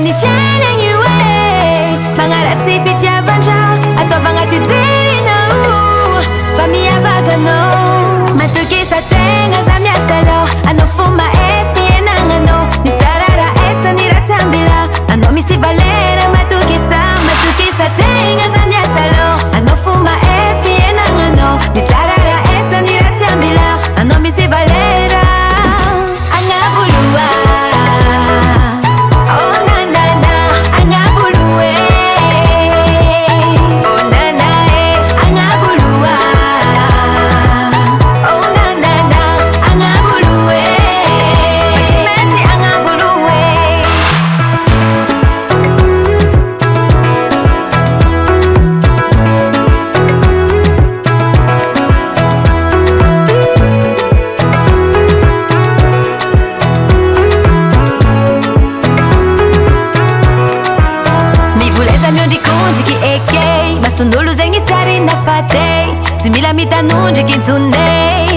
amin'ny fiainagny hoe magnaratsy fitiavan-drà ataovagna ty jerinao fa miavakanao matokisategna za miasa lô anao fomba fiainagnanao ny tsara raha esa ny ratsy ambila anao misy valera matokisategna za miasa lô anao fomba fiainagnanao ny tsara raha esa ny ratsy ambila anao misy valera agnaboloa Son'olo zegny tsara nafatay tsy mila mitanondraky intsonay